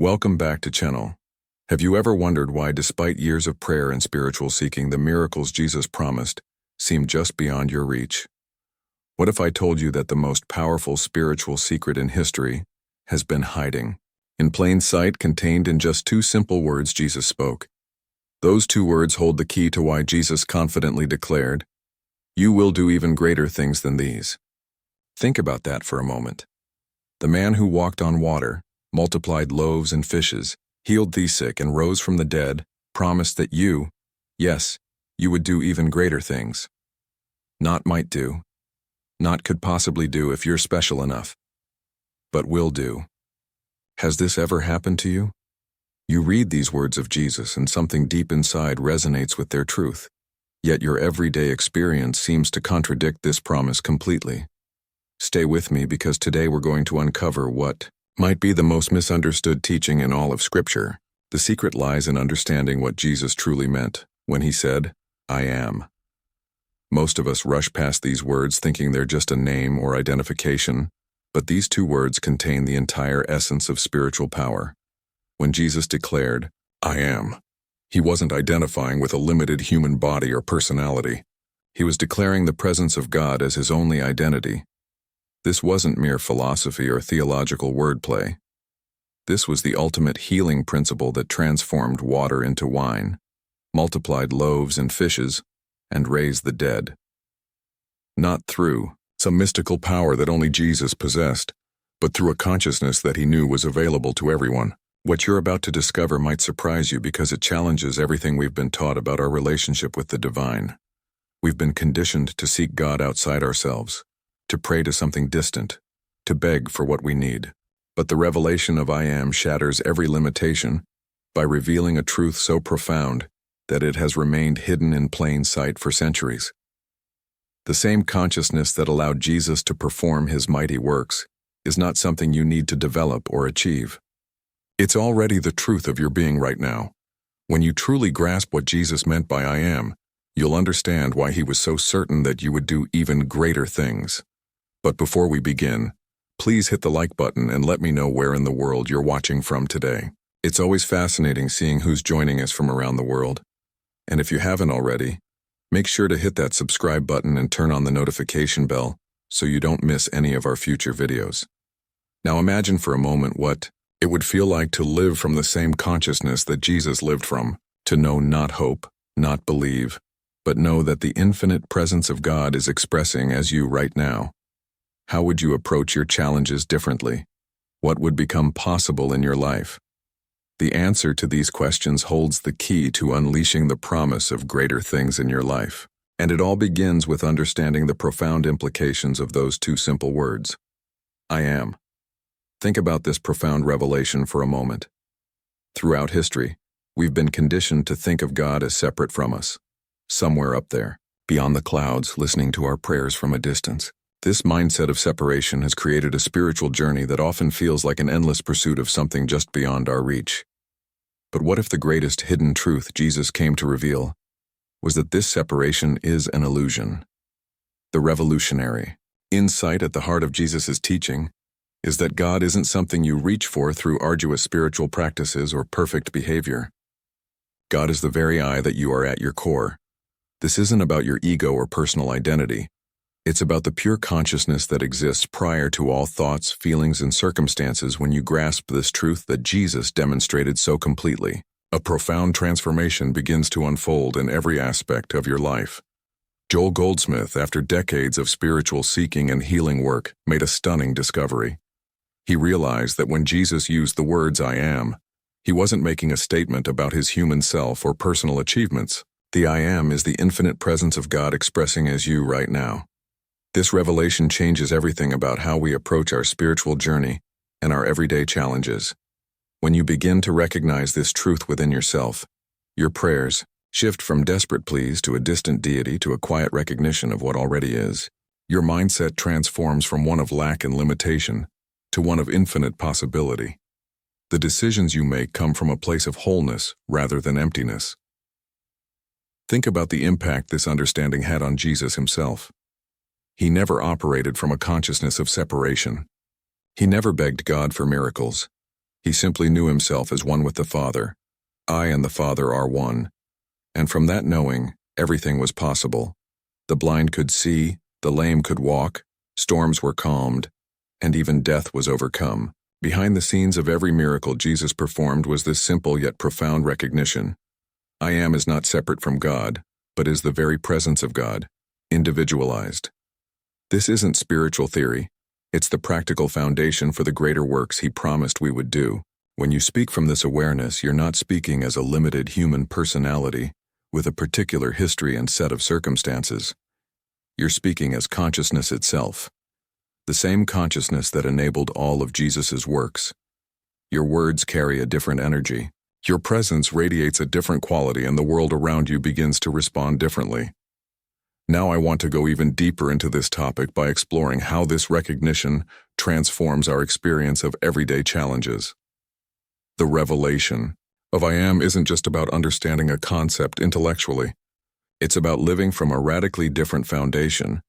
Welcome back to channel. Have you ever wondered why, despite years of prayer and spiritual seeking, the miracles Jesus promised seem just beyond your reach? What if I told you that the most powerful spiritual secret in history has been hiding in plain sight, contained in just two simple words Jesus spoke? Those two words hold the key to why Jesus confidently declared, "You will do even greater things than these." Think about that for a moment. The man who walked on water, multiplied loaves and fishes, healed the sick, and rose from the dead, promised that you would do even greater things. Not might do, not could possibly do if you're special enough, but will do. Has this ever happened to you? You read these words of Jesus and something deep inside resonates with their truth, yet your everyday experience seems to contradict this promise completely. Stay with me, because today we're going to uncover what might be the most misunderstood teaching in all of Scripture. The secret lies in understanding what Jesus truly meant when he said, "I am." Most of us rush past these words thinking they're just a name or identification, but these two words contain the entire essence of spiritual power. When Jesus declared, "I am," he wasn't identifying with a limited human body or personality. He was declaring the presence of God as his only identity. This wasn't mere philosophy or theological wordplay. This was the ultimate healing principle that transformed water into wine, multiplied loaves and fishes, and raised the dead. Not through some mystical power that only Jesus possessed, but through a consciousness that he knew was available to everyone. What you're about to discover might surprise you because it challenges everything we've been taught about our relationship with the divine. We've been conditioned to seek God outside ourselves, to pray to something distant, to beg for what we need. But the revelation of I Am shatters every limitation by revealing a truth so profound that it has remained hidden in plain sight for centuries. The same consciousness that allowed Jesus to perform his mighty works is not something you need to develop or achieve. It's already the truth of your being right now. When you truly grasp what Jesus meant by I Am, you'll understand why he was so certain that you would do even greater things. But before we begin, please hit the like button and let me know where in the world you're watching from today. It's always fascinating seeing who's joining us from around the world. And if you haven't already, make sure to hit that subscribe button and turn on the notification bell so you don't miss any of our future videos. Now imagine for a moment what it would feel like to live from the same consciousness that Jesus lived from, to know not hope, not believe, but know that the infinite presence of God is expressing as you right now. How would you approach your challenges differently? What would become possible in your life? The answer to these questions holds the key to unleashing the promise of greater things in your life. And it all begins with understanding the profound implications of those two simple words. I am. Think about this profound revelation for a moment. Throughout history, we've been conditioned to think of God as separate from us, somewhere up there, beyond the clouds, listening to our prayers from a distance. This mindset of separation has created a spiritual journey that often feels like an endless pursuit of something just beyond our reach. But what if the greatest hidden truth Jesus came to reveal was that this separation is an illusion? The revolutionary insight at the heart of Jesus' teaching is that God isn't something you reach for through arduous spiritual practices or perfect behavior. God is the very I that you are at your core. This isn't about your ego or personal identity. It's about the pure consciousness that exists prior to all thoughts, feelings, and circumstances. When you grasp this truth that Jesus demonstrated so completely, a profound transformation begins to unfold in every aspect of your life. Joel Goldsmith, after decades of spiritual seeking and healing work, made a stunning discovery. He realized that when Jesus used the words I am, he wasn't making a statement about his human self or personal achievements. The I am is the infinite presence of God expressing as you right now. This revelation changes everything about how we approach our spiritual journey and our everyday challenges. When you begin to recognize this truth within yourself, your prayers shift from desperate pleas to a distant deity to a quiet recognition of what already is. Your mindset transforms from one of lack and limitation to one of infinite possibility. The decisions you make come from a place of wholeness rather than emptiness. Think about the impact this understanding had on Jesus himself. He never operated from a consciousness of separation. He never begged God for miracles. He simply knew himself as one with the Father. I and the Father are one. And from that knowing, everything was possible. The blind could see, the lame could walk, storms were calmed, and even death was overcome. Behind the scenes of every miracle Jesus performed was this simple yet profound recognition. I am is not separate from God, but is the very presence of God, individualized. This isn't spiritual theory. It's the practical foundation for the greater works He promised we would do. When you speak from this awareness, you're not speaking as a limited human personality with a particular history and set of circumstances. You're speaking as consciousness itself, the same consciousness that enabled all of Jesus's works. Your words carry a different energy. Your presence radiates a different quality, and the world around you begins to respond differently. Now I want to go even deeper into this topic by exploring how this recognition transforms our experience of everyday challenges. The revelation of I am isn't just about understanding a concept intellectually. It's about living from a radically different foundation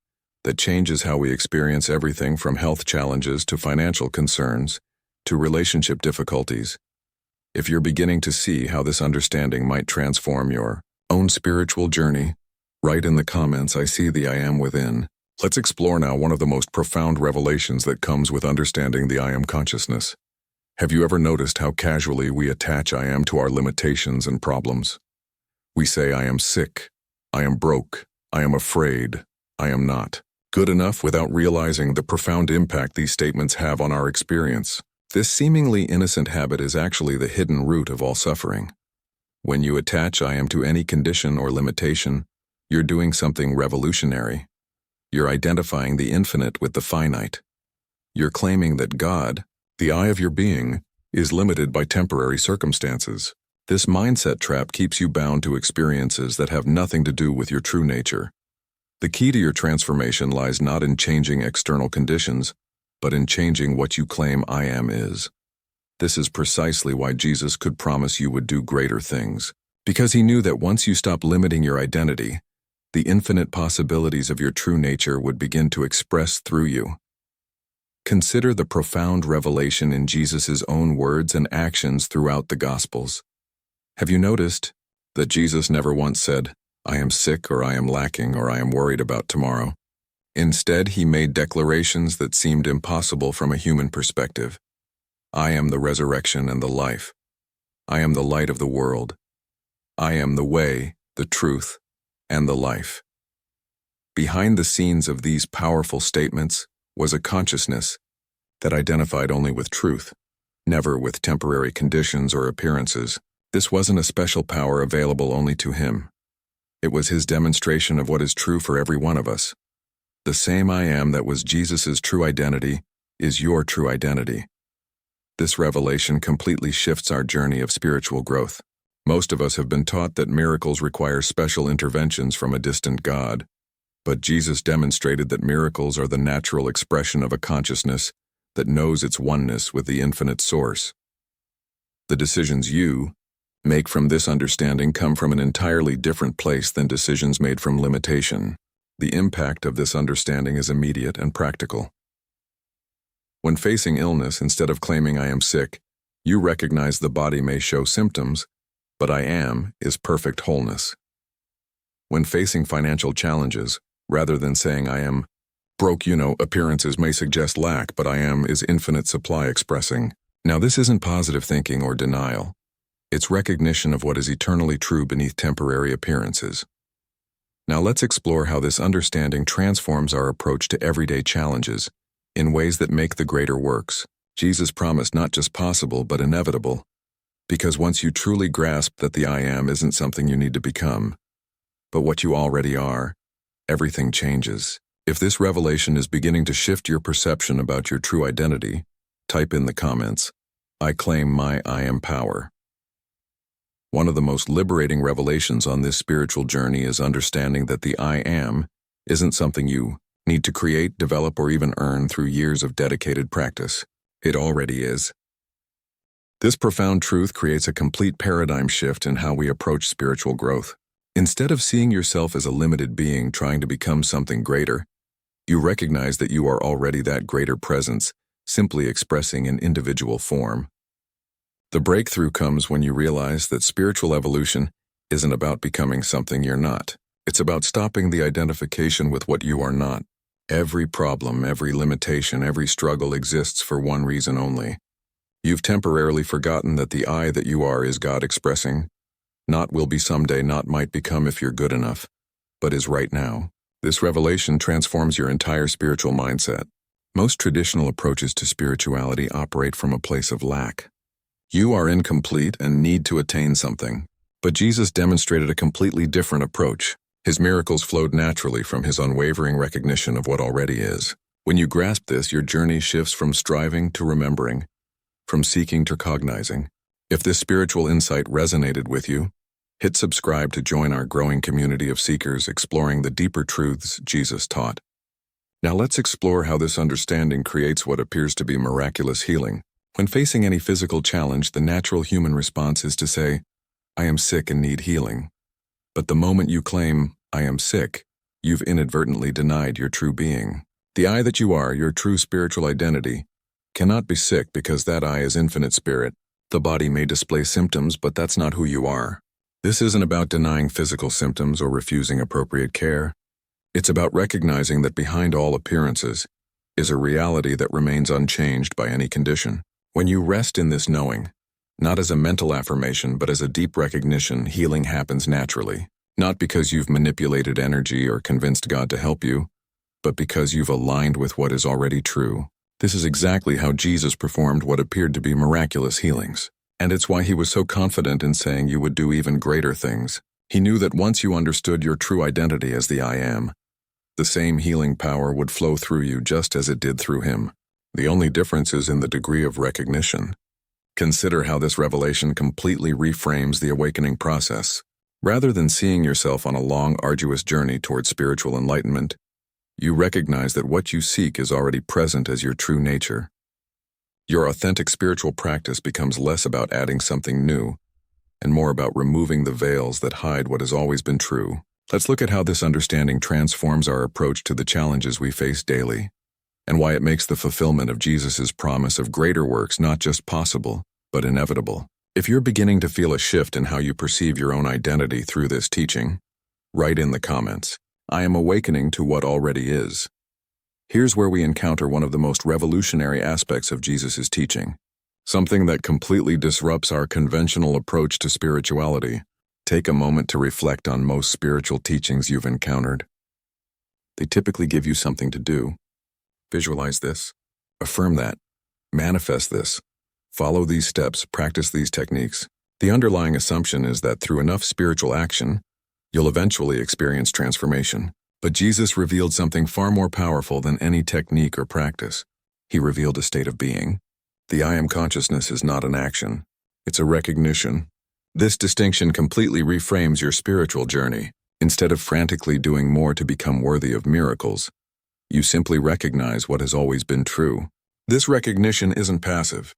that changes how we experience everything from health challenges to financial concerns to relationship difficulties. If you're beginning to see how this understanding might transform your own spiritual journey, write in the comments, I see the I am within. Let's explore now one of the most profound revelations that comes with understanding the I am consciousness. Have you ever noticed how casually we attach I am to our limitations and problems? We say I am sick, I am broke, I am afraid, I am not good enough without realizing the profound impact these statements have on our experience. This seemingly innocent habit is actually the hidden root of all suffering. When you attach I am to any condition or limitation, you're doing something revolutionary. You're identifying the infinite with the finite. You're claiming that God, the I of your being, is limited by temporary circumstances. This mindset trap keeps you bound to experiences that have nothing to do with your true nature. The key to your transformation lies not in changing external conditions, but in changing what you claim I am is. This is precisely why Jesus could promise you would do greater things, because He knew that once you stop limiting your identity, the infinite possibilities of your true nature would begin to express through you. Consider the profound revelation in Jesus' own words and actions throughout the Gospels. Have you noticed that Jesus never once said, I am sick, or I am lacking, or I am worried about tomorrow? Instead, He made declarations that seemed impossible from a human perspective. I am the resurrection and the life. I am the light of the world. I am the way, the truth, and the life. Behind the scenes of these powerful statements was a consciousness that identified only with truth, never with temporary conditions or appearances. This wasn't a special power available only to Him. It was His demonstration of what is true for every one of us. The same I am that was Jesus' true identity is your true identity. This revelation completely shifts our journey of spiritual growth. Most of us have been taught that miracles require special interventions from a distant God, but Jesus demonstrated that miracles are the natural expression of a consciousness that knows its oneness with the infinite source. The decisions you make from this understanding come from an entirely different place than decisions made from limitation. The impact of this understanding is immediate and practical. When facing illness, instead of claiming I am sick, you recognize the body may show symptoms, but I am is perfect wholeness. When facing financial challenges, rather than saying I am broke, appearances may suggest lack, but I am is infinite supply expressing. Now this isn't positive thinking or denial. It's recognition of what is eternally true beneath temporary appearances. Now let's explore how this understanding transforms our approach to everyday challenges in ways that make the greater works. Jesus promised not just possible but inevitable, because once you truly grasp that the I am isn't something you need to become, but what you already are, everything changes. If this revelation is beginning to shift your perception about your true identity, type in the comments, I claim my I am power. One of the most liberating revelations on this spiritual journey is understanding that the I am isn't something you need to create, develop, or even earn through years of dedicated practice. It already is. This profound truth creates a complete paradigm shift in how we approach spiritual growth. Instead of seeing yourself as a limited being trying to become something greater, you recognize that you are already that greater presence, simply expressing in individual form. The breakthrough comes when you realize that spiritual evolution isn't about becoming something you're not. It's about stopping the identification with what you are not. Every problem, every limitation, every struggle exists for one reason only. You've temporarily forgotten that the I that you are is God expressing, not will be someday, not might become if you're good enough, but is right now. This revelation transforms your entire spiritual mindset. Most traditional approaches to spirituality operate from a place of lack. You are incomplete and need to attain something. But Jesus demonstrated a completely different approach. His miracles flowed naturally from his unwavering recognition of what already is. When you grasp this, your journey shifts from striving to remembering, from seeking to cognizing. If this spiritual insight resonated with you, hit subscribe to join our growing community of seekers exploring the deeper truths Jesus taught. Now let's explore how this understanding creates what appears to be miraculous healing. When facing any physical challenge, the natural human response is to say, I am sick and need healing. But the moment you claim, I am sick, you've inadvertently denied your true being. The I that you are, your true spiritual identity, cannot be sick because that I is infinite spirit. The body may display symptoms, but that's not who you are. This isn't about denying physical symptoms or refusing appropriate care. It's about recognizing that behind all appearances is a reality that remains unchanged by any condition. When you rest in this knowing, not as a mental affirmation but as a deep recognition, healing happens naturally. Not because you've manipulated energy or convinced God to help you, but because you've aligned with what is already true. This is exactly how Jesus performed what appeared to be miraculous healings. And it's why he was so confident in saying you would do even greater things. He knew that once you understood your true identity as the I am, the same healing power would flow through you just as it did through him. The only difference is in the degree of recognition. Consider how this revelation completely reframes the awakening process. Rather than seeing yourself on a long, arduous journey towards spiritual enlightenment, you recognize that what you seek is already present as your true nature. Your authentic spiritual practice becomes less about adding something new and more about removing the veils that hide what has always been true. Let's look at how this understanding transforms our approach to the challenges we face daily, and why it makes the fulfillment of Jesus' promise of greater works not just possible, but inevitable. If you're beginning to feel a shift in how you perceive your own identity through this teaching, write in the comments, I am awakening to what already is. Here's where we encounter one of the most revolutionary aspects of Jesus' teaching, something that completely disrupts our conventional approach to spirituality. Take a moment to reflect on most spiritual teachings you've encountered. They typically give you something to do. Visualize this, affirm that, manifest this, follow these steps, practice these techniques. The underlying assumption is that through enough spiritual action, you'll eventually experience transformation. But Jesus revealed something far more powerful than any technique or practice. He revealed a state of being. The I am consciousness is not an action. It's a recognition. This distinction completely reframes your spiritual journey. Instead of frantically doing more to become worthy of miracles, you simply recognize what has always been true. This recognition isn't passive.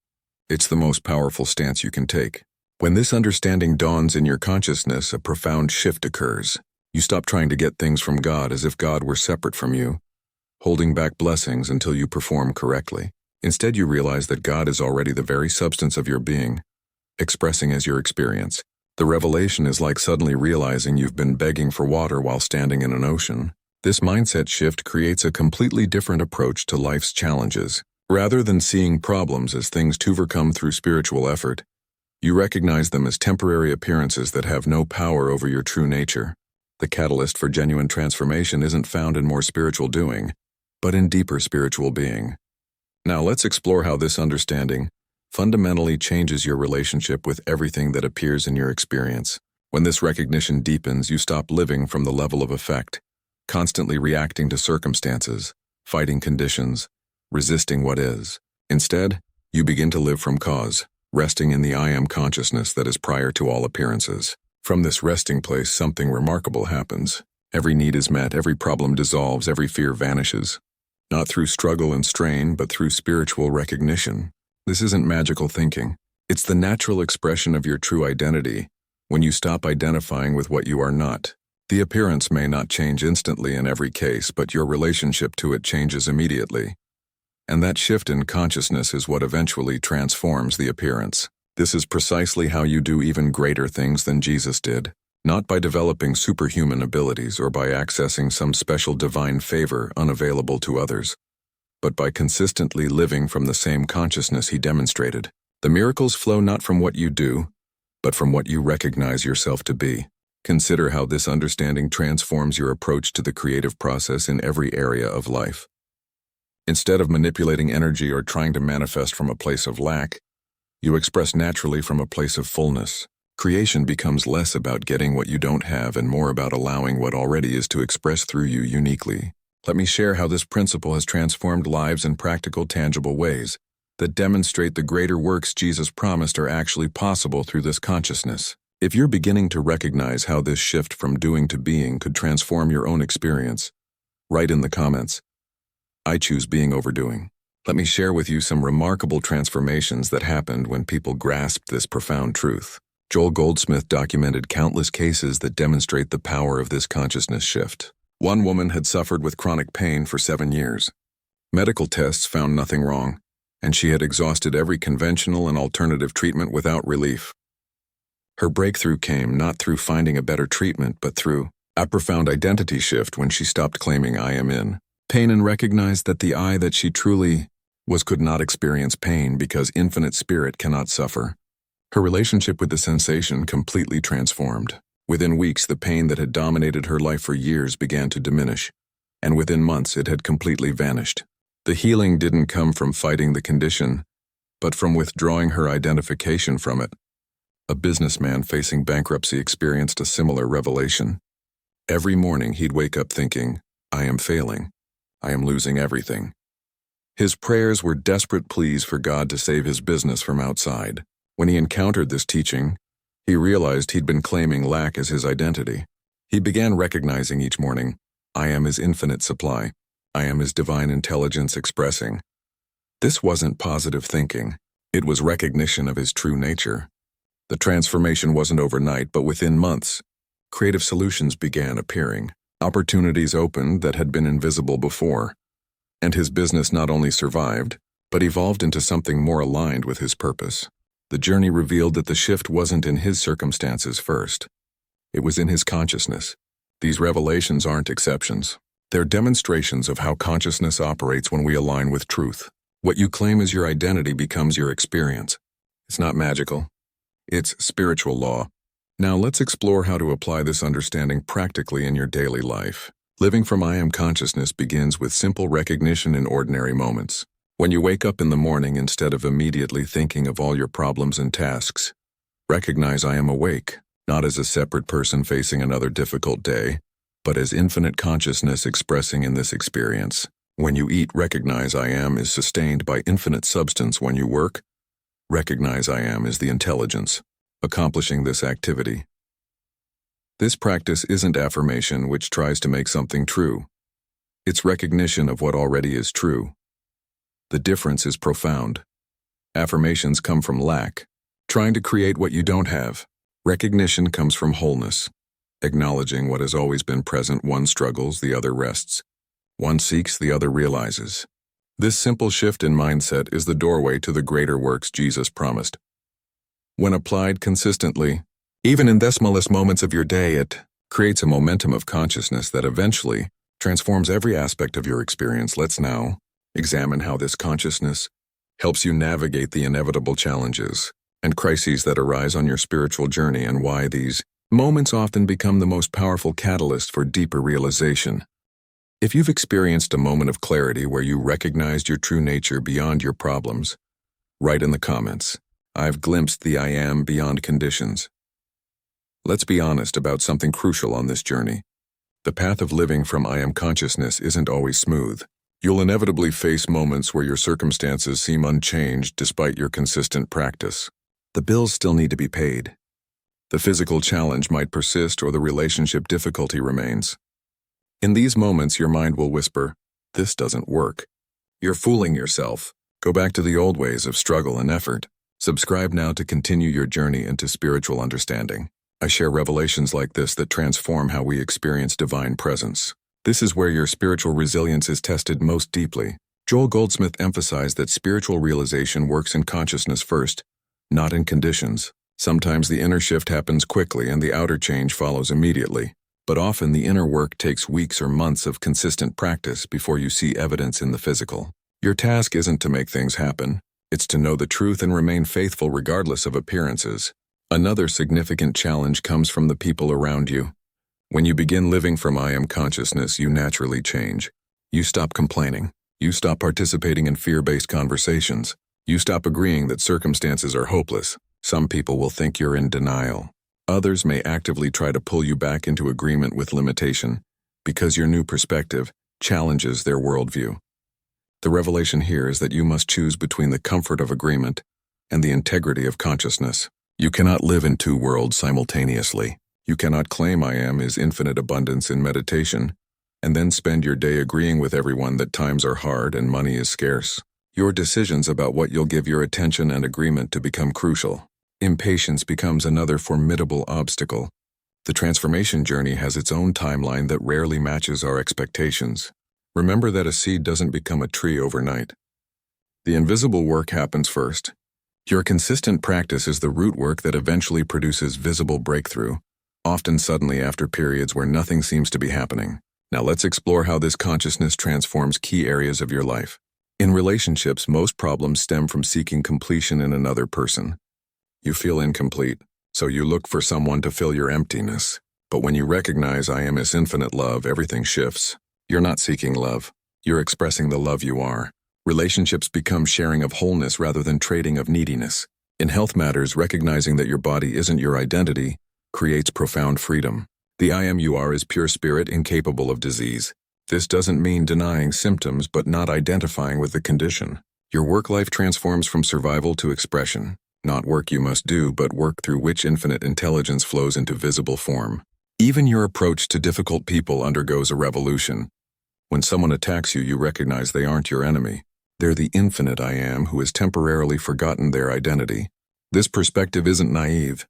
It's the most powerful stance you can take. When this understanding dawns in your consciousness, a profound shift occurs. You stop trying to get things from God as if God were separate from you, holding back blessings until you perform correctly. Instead, you realize that God is already the very substance of your being, expressing as your experience. The revelation is like suddenly realizing you've been begging for water while standing in an ocean. This mindset shift creates a completely different approach to life's challenges. Rather than seeing problems as things to overcome through spiritual effort, you recognize them as temporary appearances that have no power over your true nature. The catalyst for genuine transformation isn't found in more spiritual doing, but in deeper spiritual being. Now let's explore how this understanding fundamentally changes your relationship with everything that appears in your experience. When this recognition deepens, you stop living from the level of effect, constantly reacting to circumstances, fighting conditions, resisting what is. Instead, you begin to live from cause, resting in the I am consciousness that is prior to all appearances. From this resting place, something remarkable happens. Every need is met, every problem dissolves, every fear vanishes. Not through struggle and strain, but through spiritual recognition. This isn't magical thinking. It's the natural expression of your true identity when you stop identifying with what you are not. The appearance may not change instantly in every case, but your relationship to it changes immediately. And that shift in consciousness is what eventually transforms the appearance. This is precisely how you do even greater things than Jesus did, not by developing superhuman abilities or by accessing some special divine favor unavailable to others, but by consistently living from the same consciousness he demonstrated. The miracles flow not from what you do, but from what you recognize yourself to be. Consider how this understanding transforms your approach to the creative process in every area of life. Instead of manipulating energy or trying to manifest from a place of lack, you express naturally from a place of fullness. Creation becomes less about getting what you don't have and more about allowing what already is to express through you uniquely. Let me share how this principle has transformed lives in practical, tangible ways that demonstrate the greater works Jesus promised are actually possible through this consciousness. If you're beginning to recognize how this shift from doing to being could transform your own experience, write in the comments, "I choose being over doing." Let me share with you some remarkable transformations that happened when people grasped this profound truth. Joel Goldsmith documented countless cases that demonstrate the power of this consciousness shift. One woman had suffered with chronic pain for 7 years. Medical tests found nothing wrong, and she had exhausted every conventional and alternative treatment without relief. Her breakthrough came not through finding a better treatment, but through a profound identity shift when she stopped claiming "I am in pain" and recognized that the I that she truly was could not experience pain because infinite spirit cannot suffer. Her relationship with the sensation completely transformed. Within weeks, the pain that had dominated her life for years began to diminish, and within months it had completely vanished. The healing didn't come from fighting the condition, but from withdrawing her identification from it. A businessman facing bankruptcy experienced a similar revelation. Every morning he'd wake up thinking, "I am failing. I am losing everything." His prayers were desperate pleas for God to save his business from outside. When he encountered this teaching, he realized he'd been claiming lack as his identity. He began recognizing each morning, "I am his infinite supply. I am his divine intelligence expressing." This wasn't positive thinking. It was recognition of his true nature. The transformation wasn't overnight, but within months, creative solutions began appearing. Opportunities opened that had been invisible before. And his business not only survived, but evolved into something more aligned with his purpose. The journey revealed that the shift wasn't in his circumstances first. It was in his consciousness. These revelations aren't exceptions. They're demonstrations of how consciousness operates when we align with truth. What you claim as your identity becomes your experience. It's not magical. It's spiritual law. Now let's explore how to apply this understanding practically in your daily life. Living from I am consciousness begins with simple recognition in ordinary moments. When you wake up in the morning, instead of immediately thinking of all your problems and tasks, recognize I am awake, not as a separate person facing another difficult day, but as infinite consciousness expressing in this experience. When you eat, recognize I am is sustained by infinite substance. When you work, recognize I am is the intelligence accomplishing this activity. This practice isn't affirmation which tries to make something true. It's recognition of what already is true. The difference is profound. Affirmations come from lack, trying to create what you don't have. Recognition comes from wholeness, acknowledging what has always been present. One struggles, the other rests. One seeks, the other realizes. This simple shift in mindset is the doorway to the greater works Jesus promised. When applied consistently, even in the smallest moments of your day, it creates a momentum of consciousness that eventually transforms every aspect of your experience. Let's now examine how this consciousness helps you navigate the inevitable challenges and crises that arise on your spiritual journey, and why these moments often become the most powerful catalyst for deeper realization. If you've experienced a moment of clarity where you recognized your true nature beyond your problems, write in the comments, "I've glimpsed the I am beyond conditions." Let's be honest about something crucial on this journey. The path of living from I am consciousness isn't always smooth. You'll inevitably face moments where your circumstances seem unchanged despite your consistent practice. The bills still need to be paid. The physical challenge might persist, or the relationship difficulty remains. In these moments, your mind will whisper, "This doesn't work. You're fooling yourself. Go back to the old ways of struggle and effort." Subscribe now to continue your journey into spiritual understanding. I share revelations like this that transform how we experience divine presence. This is where your spiritual resilience is tested most deeply. Joel Goldsmith emphasized that spiritual realization works in consciousness first, not in conditions. Sometimes the inner shift happens quickly and the outer change follows immediately, but often the inner work takes weeks or months of consistent practice before you see evidence in the physical. Your task isn't to make things happen, it's to know the truth and remain faithful regardless of appearances. Another significant challenge comes from the people around you. When you begin living from I am consciousness, you naturally change. You stop complaining. You stop participating in fear-based conversations. You stop agreeing that circumstances are hopeless. Some people will think you're in denial. Others may actively try to pull you back into agreement with limitation, because your new perspective challenges their worldview. The revelation here is that you must choose between the comfort of agreement and the integrity of consciousness. You cannot live in two worlds simultaneously. You cannot claim I am is infinite abundance in meditation, and then spend your day agreeing with everyone that times are hard and money is scarce. Your decisions about what you'll give your attention and agreement to become crucial. Impatience becomes another formidable obstacle. The transformation journey has its own timeline that rarely matches our expectations. Remember that a seed doesn't become a tree overnight. The invisible work happens first. Your consistent practice is the root work that eventually produces visible breakthrough, often suddenly after periods where nothing seems to be happening. Now let's explore how this consciousness transforms key areas of your life. In relationships, most problems stem from seeking completion in another person. You feel incomplete, so you look for someone to fill your emptiness. But when you recognize I am is infinite love, everything shifts. You're not seeking love. You're expressing the love you are. Relationships become sharing of wholeness rather than trading of neediness. In health matters, recognizing that your body isn't your identity creates profound freedom. The I am you are is pure spirit, incapable of disease. This doesn't mean denying symptoms but not identifying with the condition. Your work life transforms from survival to expression. Not work you must do, but work through which infinite intelligence flows into visible form. Even your approach to difficult people undergoes a revolution. When someone attacks you, you recognize they aren't your enemy. They're the infinite I am who has temporarily forgotten their identity. This perspective isn't naive.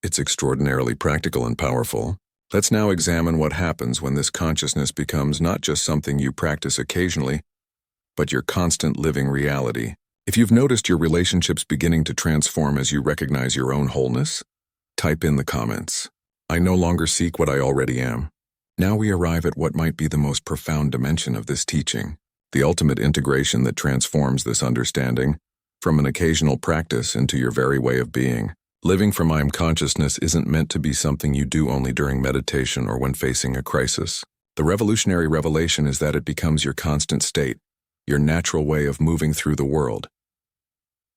It's extraordinarily practical and powerful. Let's now examine what happens when this consciousness becomes not just something you practice occasionally, but your constant living reality. If you've noticed your relationships beginning to transform as you recognize your own wholeness, type in the comments. I no longer seek what I already am. Now we arrive at what might be the most profound dimension of this teaching, the ultimate integration that transforms this understanding from an occasional practice into your very way of being. Living from I am consciousness isn't meant to be something you do only during meditation or when facing a crisis. The revolutionary revelation is that it becomes your constant state, your natural way of moving through the world.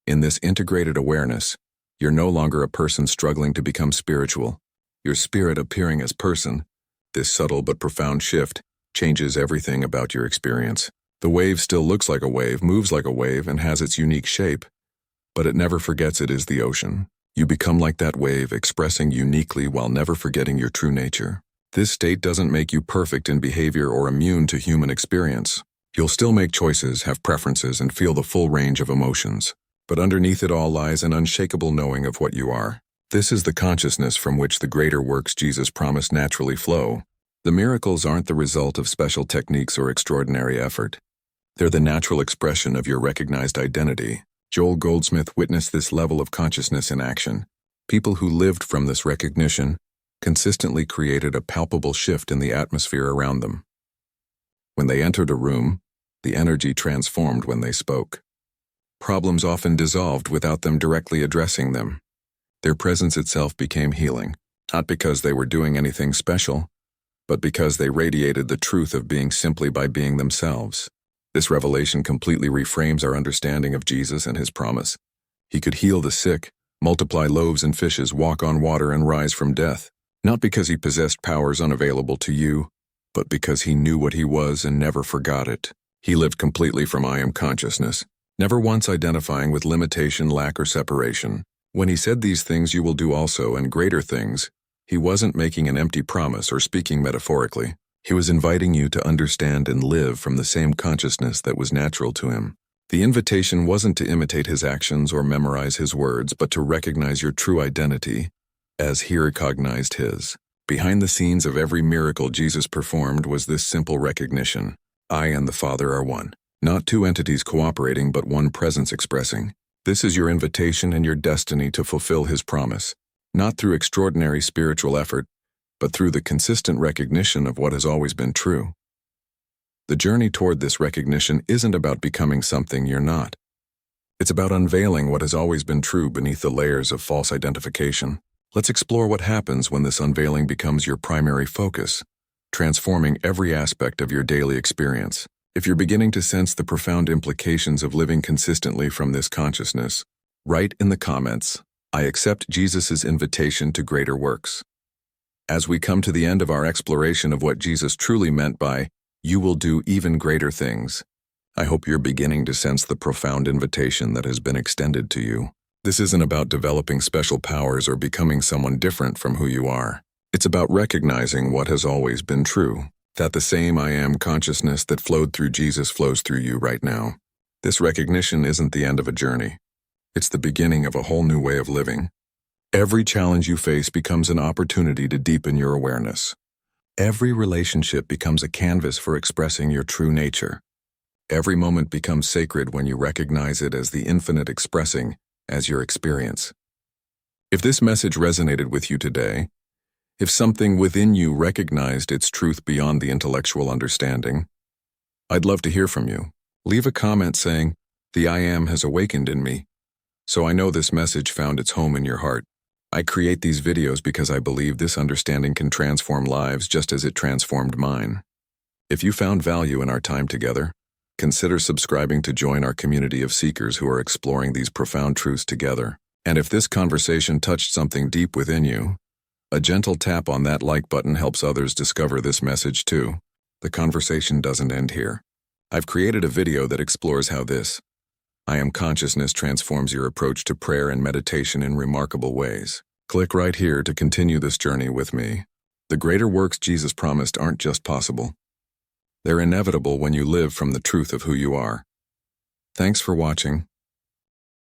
In this integrated awareness, you're no longer a person struggling to become spiritual. Your spirit appearing as person. This subtle but profound shift changes everything about your experience. The wave still looks like a wave, moves like a wave, and has its unique shape, but it never forgets it is the ocean. You become like that wave, expressing uniquely while never forgetting your true nature. This state doesn't make you perfect in behavior or immune to human experience. You'll still make choices, have preferences, and feel the full range of emotions. But underneath it all lies an unshakable knowing of what you are. This is the consciousness from which the greater works Jesus promised naturally flow. The miracles aren't the result of special techniques or extraordinary effort. They're the natural expression of your recognized identity. Joel Goldsmith witnessed this level of consciousness in action. People who lived from this recognition consistently created a palpable shift in the atmosphere around them. When they entered a room, the energy transformed when they spoke. Problems often dissolved without them directly addressing them. Their presence itself became healing, not because they were doing anything special, but because they radiated the truth of being simply by being themselves. This revelation completely reframes our understanding of Jesus and his promise. He could heal the sick, multiply loaves and fishes, walk on water, and rise from death, not because he possessed powers unavailable to you, but because he knew what he was and never forgot it. He lived completely from I am consciousness, never once identifying with limitation, lack, or separation. When he said these things you will do also and greater things, he wasn't making an empty promise or speaking metaphorically. He was inviting you to understand and live from the same consciousness that was natural to him. The invitation wasn't to imitate his actions or memorize his words, but to recognize your true identity as he recognized his. Behind the scenes of every miracle Jesus performed was this simple recognition: I and the Father are one. Not two entities cooperating, but one presence expressing. This is your invitation and your destiny to fulfill His promise, not through extraordinary spiritual effort, but through the consistent recognition of what has always been true. The journey toward this recognition isn't about becoming something you're not. It's about unveiling what has always been true beneath the layers of false identification. Let's explore what happens when this unveiling becomes your primary focus, transforming every aspect of your daily experience. If you're beginning to sense the profound implications of living consistently from this consciousness, write in the comments, "I accept Jesus' invitation to greater works." As we come to the end of our exploration of what Jesus truly meant by, "You will do even greater things," I hope you're beginning to sense the profound invitation that has been extended to you. This isn't about developing special powers or becoming someone different from who you are. It's about recognizing what has always been true, that the same I am consciousness that flowed through Jesus flows through you right now. This recognition isn't the end of a journey. It's the beginning of a whole new way of living. Every challenge you face becomes an opportunity to deepen your awareness. Every relationship becomes a canvas for expressing your true nature. Every moment becomes sacred when you recognize it as the infinite expressing as your experience. If this message resonated with you today, if something within you recognized its truth beyond the intellectual understanding, I'd love to hear from you. Leave a comment saying, "The I Am has awakened in me," so I know this message found its home in your heart. I create these videos because I believe this understanding can transform lives just as it transformed mine. If you found value in our time together, consider subscribing to join our community of seekers who are exploring these profound truths together. And if this conversation touched something deep within you, a gentle tap on that like button helps others discover this message too. The conversation doesn't end here. I've created a video that explores how this I Am consciousness transforms your approach to prayer and meditation in remarkable ways. Click right here to continue this journey with me. The greater works Jesus promised aren't just possible. They're inevitable when you live from the truth of who you are. Thanks for watching.